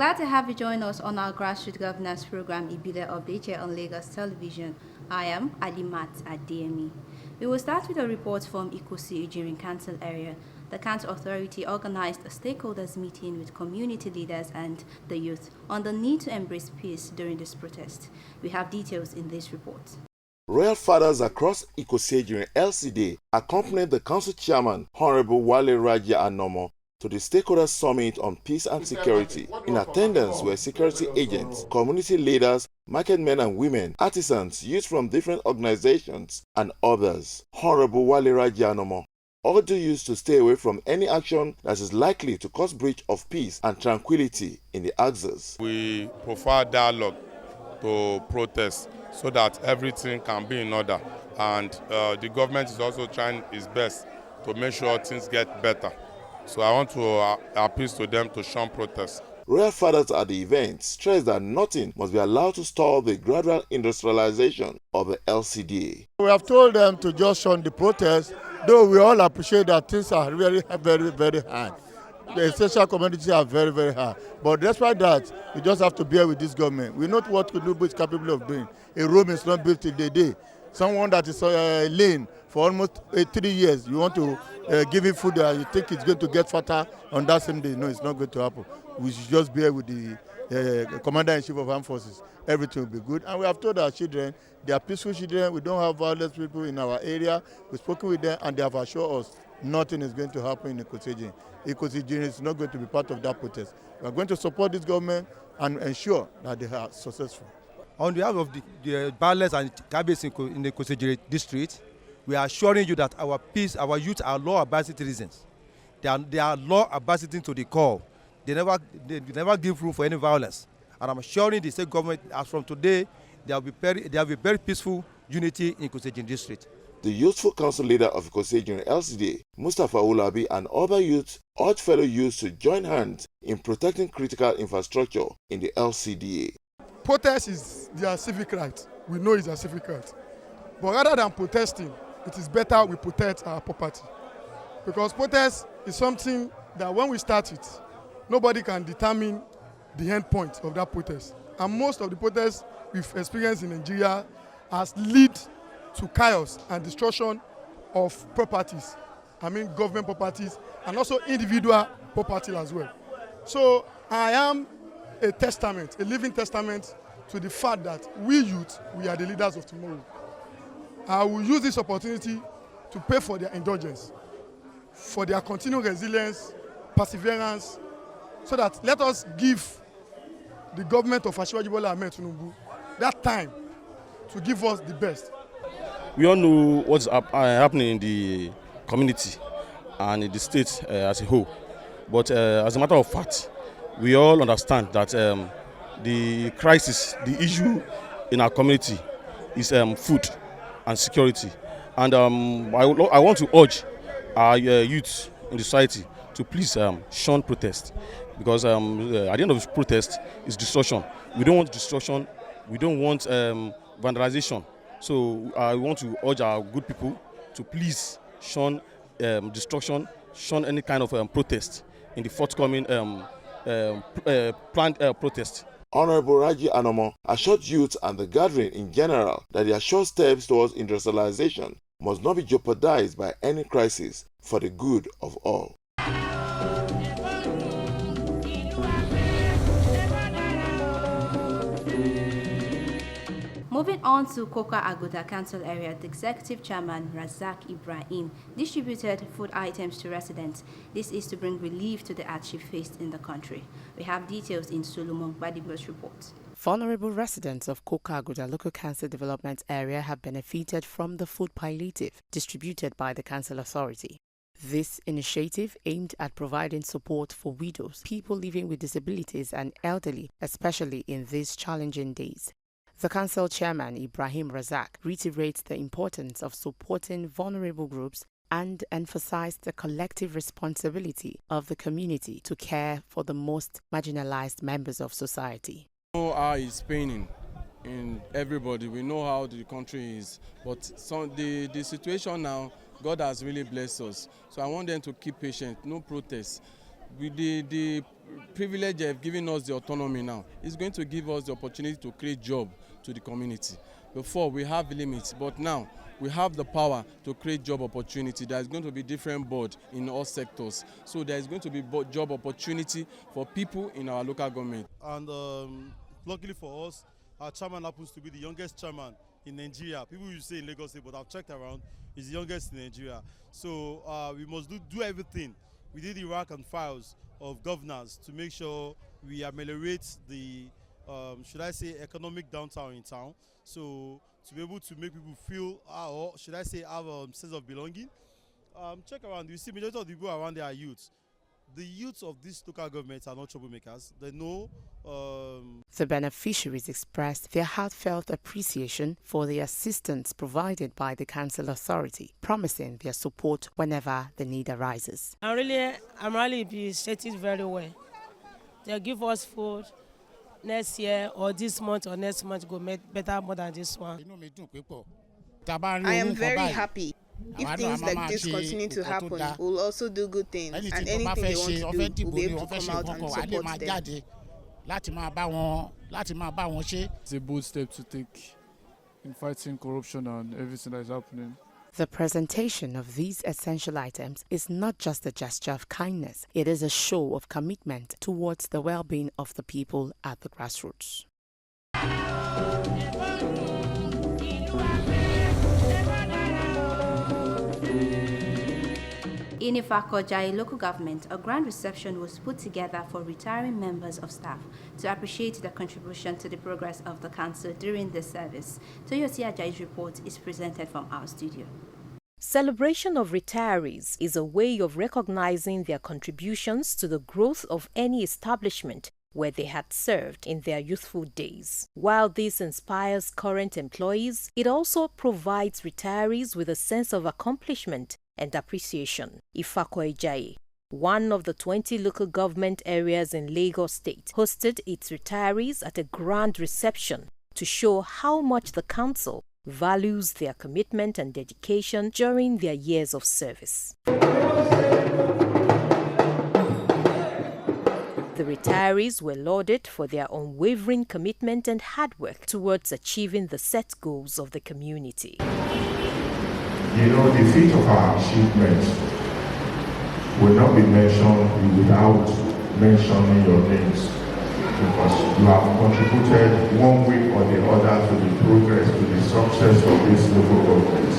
Glad to have you join us on our grassroots governance program, Ibile Update here on Lagos Television. I am Alimat at DME. We will start with a report from Ikosi-Ejinrin Council area. The Council Authority organized a stakeholders meeting with community leaders and the youth on the need to embrace peace during this protest. We have details in this report. Royal fathers across Ikosi-Ejinrin LCDA accompanied the council chairman, Honorable Wale Raji Anomo, to the Stakeholders Summit on Peace and Security. In attendance were security agents, community leaders, market men and women, artisans, youth from different organizations, and others. Honorable Wale Raji Anomo urged youth to stay away from any action that is likely to cause breach of peace and tranquility in the axis. We prefer dialogue to protest so that everything can be in order, and the government is also trying its best to make sure things get better. So I want to appeal to them to shun protests. Royal fathers at the event stressed that nothing must be allowed to stall the gradual industrialization of the LCDA. We have told them to just shun the protest, though we all appreciate that things are really very hard. The essential commodities are very hard. But despite that, we just have to bear with this government. We know what Tinubu is capable of doing. A road is not built in a day. Someone that is lame for almost 3 years, you want to give him food and you think it's going to get fatter on that same day. No, it's not going to happen. We should just bear with the Commander-in-Chief of Armed Forces. Everything will be good. And we have told our children, they are peaceful children. We don't have violent people in our area. We've spoken with them and they have assured us nothing is going to happen in Ikosi-Ejinrin. Ikosi-Ejinrin is not going to be part of that protest. We are going to support this government and ensure that they are successful. On behalf of the balance and cabins in the Ikosi-Ejinrin district, we are assuring you that our peace, our youth are law-abiding citizens. They are law-abiding to the core. They never give room for any violence. And I'm assuring the state government, as from today, there will be very peaceful unity in Ikosi-Ejinrin district. The youthful council leader of Ikosi-Ejinrin LCDA, Mustafa Ulabi, and other youths urged fellow youths to join hands in protecting critical infrastructure in the LCDA. Protest is their civic right. We know it's a civic right. But rather than protesting, it is better we protect our property. Because protest is something that when we start it, nobody can determine the end point of that protest. And most of the protests we've experienced in Nigeria has led to chaos and destruction of properties. I mean government properties and also individual property as well. So I am a testament, a living testament to the fact that we youth, we are the leaders of tomorrow. I will use this opportunity to pay for their indulgence, for their continued resilience, perseverance, so that let us give the government of Asiwaju Bola Ahmed Tinubu that time to give us the best. We all know what's happening in the community and in the state as a whole. But as a matter of fact, we all understand that the crisis, the issue in our community is food and security. And I want to urge our youth in the society to please shun protest, because at the end of this protest is destruction. We don't want destruction. We don't want vandalization. So I want to urge our good people to please shun destruction, shun any kind of protest in the forthcoming planned protest. Honorable Raji Anomo assured youth and the gathering in general that their short steps towards industrialization must not be jeopardized by any crisis for the good of all. Moving on to Koka Aguda Council area, the Executive Chairman Razak Ibrahim distributed food items to residents. This is to bring relief to the hardship faced in the country. We have details in Solomon Badibo's report. Vulnerable residents of Koka Aguda Local Council Development Area have benefited from the food palliative distributed by the Council Authority. This initiative aimed at providing support for widows, people living with disabilities and elderly, especially in these challenging days. The Council Chairman, Ibrahim Razak, reiterates the importance of supporting vulnerable groups and emphasized the collective responsibility of the community to care for the most marginalized members of society. We know how it's paining in everybody. We know how the country is, but the situation now, God has really blessed us. So I want them to keep patient, no protest. With the privilege they have given us the autonomy now, it's going to give us the opportunity to create job to the community. Before we have limits, but now we have the power to create job opportunity. There is going to be different board in all sectors. So there is going to be job opportunity for people in our local government. And luckily for us, our chairman happens to be the youngest chairman in Nigeria. People will say in Lagos State, but I've checked around, he's the youngest in Nigeria. So we must do everything within the rank and files of governance to make sure we ameliorate the, should I say, economic downtown in town. So to be able to make people feel, or should I say, have a sense of belonging. Check around, you see majority of the people around there are youths. The youths of these local governments are not troublemakers. They know. The beneficiaries expressed their heartfelt appreciation for the assistance provided by the council authority, promising their support whenever the need arises. I'm really appreciated very well. They give us food next year or this month or next month go make better more than this one. I am very happy. If things like this continue to happen, we'll also do good things, and anything they want to do, we'll be able to come out and support them. It's a bold step to take in fighting corruption and everything that is happening. The presentation of these essential items is not just a gesture of kindness, it is a show of commitment towards the well-being of the people at the grassroots. In Ifako Ijaiye local government, a grand reception was put together for retiring members of staff to appreciate their contribution to the progress of the council during this service. Ikosi-Ejinrin's report is presented from our studio. Celebration of retirees is a way of recognizing their contributions to the growth of any establishment where they had served in their youthful days. While this inspires current employees, it also provides retirees with a sense of accomplishment and appreciation. Ifako Ijaiye, one of the 20 local government areas in Lagos State, hosted its retirees at a grand reception to show how much the council values their commitment and dedication during their years of service. The retirees were lauded for their unwavering commitment and hard work towards achieving the set goals of the community. You know, the feat of our achievements will not be mentioned without mentioning your names, because you have contributed one way or the other to the progress, to the success of this local government.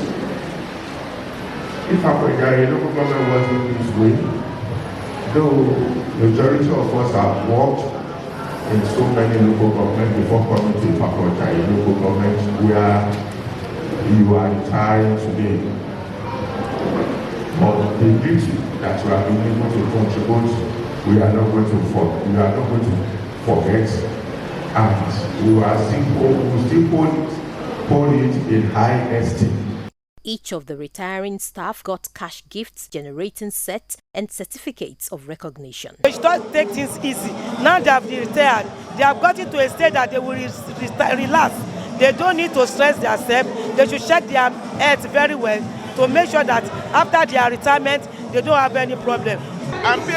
Ifako Ijaiye local government wasn't this way, though majority of us have worked in so many local governments before coming to Ifako Ijaiye local government, where you are retiring today. But the duty that you have been able to contribute, we are not going to forget, and we will still hold it in high esteem. Each of the retiring staff got cash gifts, generating sets and certificates of recognition. They should not take things easy. Now they have retired, they have gotten to a stage that they will relax. They don't need to stress themselves. They should check their health very well to make sure that after their retirement, they don't have any problem. And be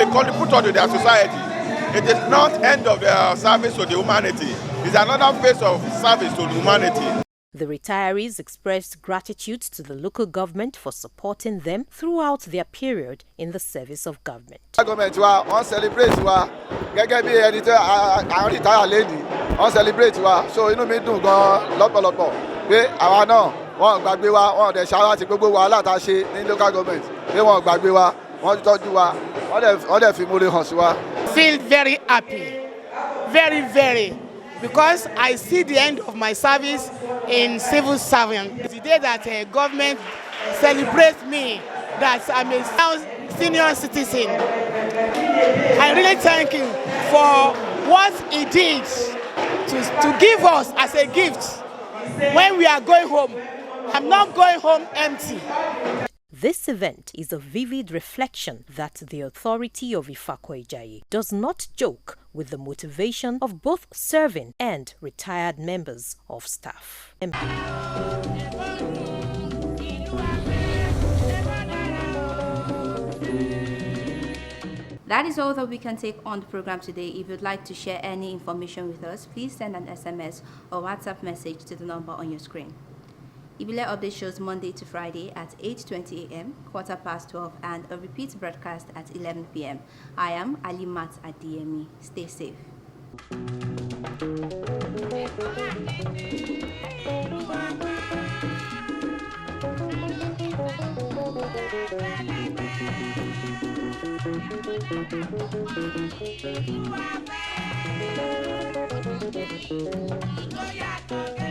a contributor to their society. It is not end of their service to the humanity. It's another phase of service to humanity. The retirees expressed gratitude to the local government for supporting them throughout their period in the service of government. Government wọ́n celebrate wa gẹ́gẹ́ bí ẹni tí àwọn retire lady wọ́n celebrate wa, so inú mi dùn gan lọ́pọ̀lọpọ̀ pé àwa náà wọ́n gbàgbé wa, wọ́n dẹ̀ ṣàwọn àti gbogbo wàhálà tá a ṣe ní local government pé wọ́n gbàgbé wa, wọ́n tọ́jú wa, wọ́n dẹ̀ fi múre hàn sí wa. Feel very happy, very. Because I see the end of my service in civil servant. The day that government celebrates me that I'm a senior citizen. I really thank him for what he did to give us as a gift when we are going home. I'm not going home empty. This event is a vivid reflection that the authority of Ifako Ijaiye does not joke with the motivation of both serving and retired members of staff. That is all that we can take on the program today. If you'd like to share any information with us, please send an SMS or WhatsApp message to the number on your screen. Ibile update shows Monday to Friday at 8:20 a.m., 12:15, and a repeat broadcast at 11 p.m. I am Alimat Adiemi. Stay safe. Thank you.